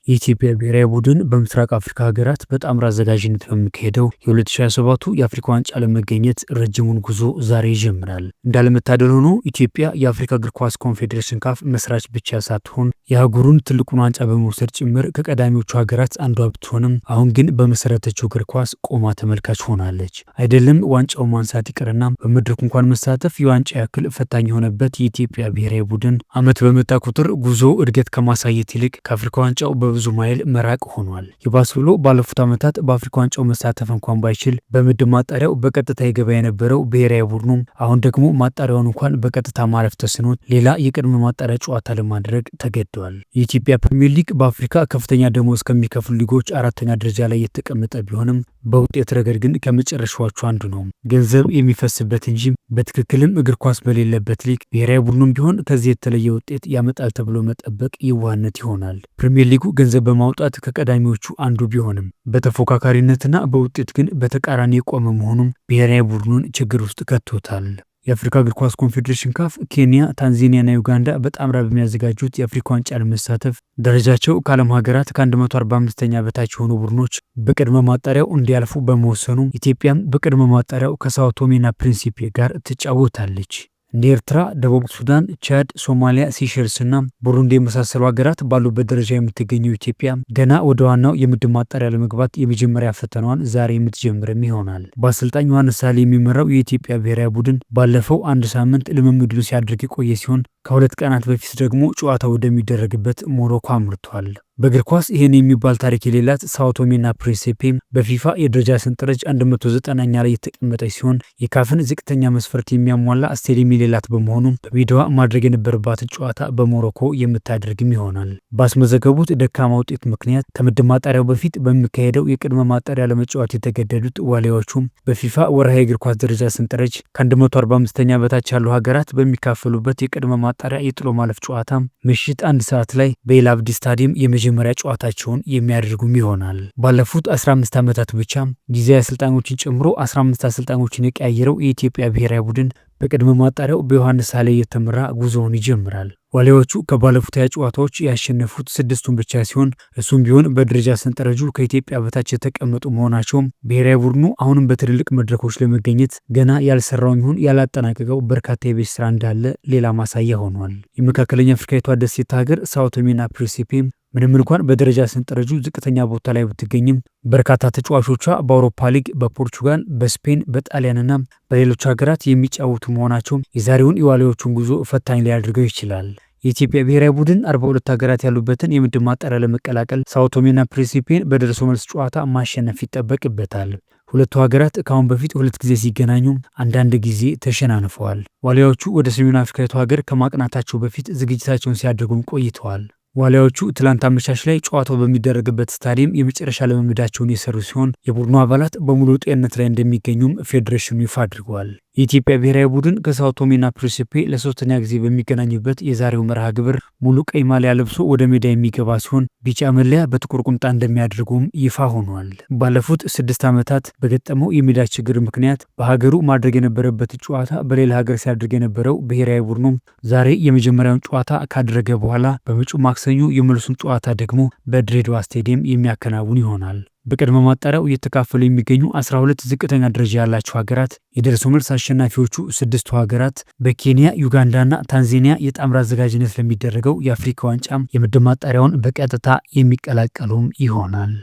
የኢትዮጵያ ብሔራዊ ቡድን በምስራቅ አፍሪካ ሀገራት በጣምራ አዘጋጅነት በሚካሄደው የ2027ቱ የአፍሪካ ዋንጫ ለመገኘት ረጅሙን ጉዞ ዛሬ ይጀምራል። እንዳለመታደል ሆኖ ኢትዮጵያ የአፍሪካ እግር ኳስ ኮንፌዴሬሽን ካፍ መስራች ብቻ ሳትሆን የአህጉሩን ትልቁን ዋንጫ በመውሰድ ጭምር ከቀዳሚዎቹ ሀገራት አንዷ ብትሆንም አሁን ግን በመሰረተችው እግር ኳስ ቆማ ተመልካች ሆናለች። አይደለም ዋንጫው ማንሳት ይቅርና በመድረኩ እንኳን መሳተፍ የዋንጫ ያክል ፈታኝ የሆነበት የኢትዮጵያ ብሔራዊ ቡድን ዓመት በመጣ ቁጥር ጉዞ እድገት ከማሳየት ይልቅ ከአፍሪካ ዋንጫው ብዙ ማይል መራቅ ሆኗል። ይባስ ብሎ ባለፉት ዓመታት በአፍሪካ ዋንጫው መሳተፍ እንኳን ባይችል በምድብ ማጣሪያው በቀጥታ ይገባ የነበረው ብሔራዊ ቡድኑ አሁን ደግሞ ማጣሪያውን እንኳን በቀጥታ ማለፍ ተስኖት ሌላ የቅድመ ማጣሪያ ጨዋታ ለማድረግ ተገደዋል። የኢትዮጵያ ፕሪሚየር ሊግ በአፍሪካ ከፍተኛ ደሞዝ ከሚከፍሉ ሊጎች አራተኛ ደረጃ ላይ የተቀመጠ ቢሆንም በውጤት ረገድ ግን ከመጨረሻዎቹ አንዱ ነው። ገንዘብ የሚፈስበት እንጂ በትክክልም እግር ኳስ በሌለበት ሊግ ብሔራዊ ቡድኑም ቢሆን ከዚህ የተለየ ውጤት ያመጣል ተብሎ መጠበቅ የዋህነት ይሆናል። ፕሪሚየር ሊጉ ገንዘብ በማውጣት ከቀዳሚዎቹ አንዱ ቢሆንም በተፎካካሪነትና በውጤት ግን በተቃራኒ የቆመ መሆኑም ብሔራዊ ቡድኑን ችግር ውስጥ ከቶታል። የአፍሪካ እግር ኳስ ኮንፌዴሬሽን ካፍ ኬንያ፣ ታንዛኒያና ዩጋንዳ በጣምራ በሚያዘጋጁት የአፍሪካ ዋንጫ ለመሳተፍ ደረጃቸው ከዓለም ሀገራት ከ145ኛ በታች የሆኑ ቡድኖች በቅድመ ማጣሪያው እንዲያልፉ በመወሰኑ ኢትዮጵያም በቅድመ ማጣሪያው ከሳኦ ቶሜና ፕሪንሲፔ ጋር ትጫወታለች። እንደ ኤርትራ፣ ደቡብ ሱዳን፣ ቻድ፣ ሶማሊያ፣ ሲሸልስና ቡሩንዲ የመሳሰሉ ሀገራት ባሉበት ደረጃ የምትገኘው ኢትዮጵያ ገና ወደ ዋናው የምድብ ማጣሪያ ለመግባት የመጀመሪያ ፈተናዋን ዛሬ የምትጀምርም ይሆናል። በአሰልጣኝ ዮሐንስ ሳሌ የሚመራው የኢትዮጵያ ብሔራዊ ቡድን ባለፈው አንድ ሳምንት ልምምዱን ሲያደርግ የቆየ ሲሆን ከሁለት ቀናት በፊት ደግሞ ጨዋታው ወደሚደረግበት ሞሮኮ አምርቷል። በእግር ኳስ ይህን የሚባል ታሪክ የሌላት ሳኦ ቶሜና ፕሪንሲፔ በፊፋ የደረጃ ሰንጠረዥ 190ኛ ላይ የተቀመጠች ሲሆን የካፍን ዝቅተኛ መስፈርት የሚያሟላ ስቴዲየም የሌላት በመሆኑ በሜዳዋ ማድረግ የነበረባትን ጨዋታ በሞሮኮ የምታደርግም ይሆናል። ባስመዘገቡት ደካማ ውጤት ምክንያት ከምድብ ማጣሪያው በፊት በሚካሄደው የቅድመ ማጣሪያ ለመጫወት የተገደዱት ዋሊያዎቹም በፊፋ ወርሃዊ የእግር ኳስ ደረጃ ሰንጠረዥ ከ145ኛ በታች ያሉ ሀገራት በሚካፈሉበት የቅድመ ማጣሪያ የጥሎ ማለፍ ጨዋታ ምሽት 1 ሰዓት ላይ በኤል አብዲ ስታዲየም የመጀመሪያ ጨዋታቸውን የሚያደርጉም ይሆናል። ባለፉት 15 ዓመታት ብቻ ጊዜያዊ አሰልጣኞችን ጨምሮ 15 አሰልጣኞችን የቀያየረው የኢትዮጵያ ብሔራዊ ቡድን በቅድመ ማጣሪያው በዮሐንስ ሳሌ የተመራ ጉዞውን ይጀምራል። ዋሊያዎቹ ከባለፉት 20 ጨዋታዎች ያሸነፉት 6ቱን ብቻ ሲሆን እሱም ቢሆን በደረጃ ሰንጠረዡ ከኢትዮጵያ በታች የተቀመጡ መሆናቸውም ብሔራዊ ቡድኑ አሁንም በትልልቅ መድረኮች ለመገኘት ገና ያልሰራውን ይሁን ያላጠናቀቀው በርካታ የቤት ስራ እንዳለ ሌላ ማሳያ ሆኗል። የመካከለኛ አፍሪካዊቷ ደሴት ሀገር ሳኦ ቶሜና ፕሪንሲፔ ምንም እንኳን በደረጃ ሰንጠረዡ ዝቅተኛ ቦታ ላይ ብትገኝም በርካታ ተጫዋቾቿ በአውሮፓ ሊግ፣ በፖርቹጋል፣ በስፔን፣ በጣሊያንና በሌሎች ሀገራት የሚጫወቱ መሆናቸው የዛሬውን የዋሊያዎቹን ጉዞ ፈታኝ ሊያደርገው ይችላል። የኢትዮጵያ ብሔራዊ ቡድን 42 ሀገራት ያሉበትን የምድብ ማጣሪያ ለመቀላቀል ሳኦ ቶሜና ፕሪንሲፔን በደርሶ መልስ ጨዋታ ማሸነፍ ይጠበቅበታል። ሁለቱ ሀገራት ከአሁን በፊት 2 ጊዜ ሲገናኙ አንዳንድ ጊዜ ተሸናንፈዋል። ዋሊያዎቹ ወደ ሰሜን አፍሪካዊቱ ሀገር ከማቅናታቸው በፊት ዝግጅታቸውን ሲያደርጉም ቆይተዋል። ዋሊያዎቹ ትላንት አመሻሽ ላይ ጨዋታው በሚደረግበት ስታዲየም የመጨረሻ ልምምዳቸውን የሰሩ ሲሆን የቡድኑ አባላት በሙሉ ጤንነት ላይ እንደሚገኙም ፌዴሬሽኑ ይፋ አድርገዋል። የኢትዮጵያ ብሔራዊ ቡድን ከሳኦ ቶሜና ፕሪንሲፔ ለ3ኛ ጊዜ በሚገናኙበት የዛሬው መርሃ ግብር ሙሉ ቀይ ማሊያ ለብሶ ወደ ሜዳ የሚገባ ሲሆን ቢጫ መለያ በጥቁር ቁምጣ እንደሚያደርጉም ይፋ ሆኗል። ባለፉት 6 ዓመታት በገጠመው የሜዳ ችግር ምክንያት በሀገሩ ማድረግ የነበረበት ጨዋታ በሌላ ሀገር ሲያደርግ የነበረው ብሔራዊ ቡድኑ ዛሬ የመጀመሪያውን ጨዋታ ካደረገ በኋላ በመጪው ማክሰኞ የመልሱን ጨዋታ ደግሞ በድሬዳዋ ስቴዲየም የሚያከናውን ይሆናል። በቅድመ ማጣሪያው እየተካፈሉ የሚገኙ 12 ዝቅተኛ ደረጃ ያላቸው ሀገራት የደርሶ መልስ አሸናፊዎቹ 6ቱ ሀገራት በኬንያ፣ ዩጋንዳና ታንዛኒያ የጣምራ አዘጋጅነት ለሚደረገው የአፍሪካ ዋንጫ የምድብ ማጣሪያውን በቀጥታ የሚቀላቀሉም ይሆናል።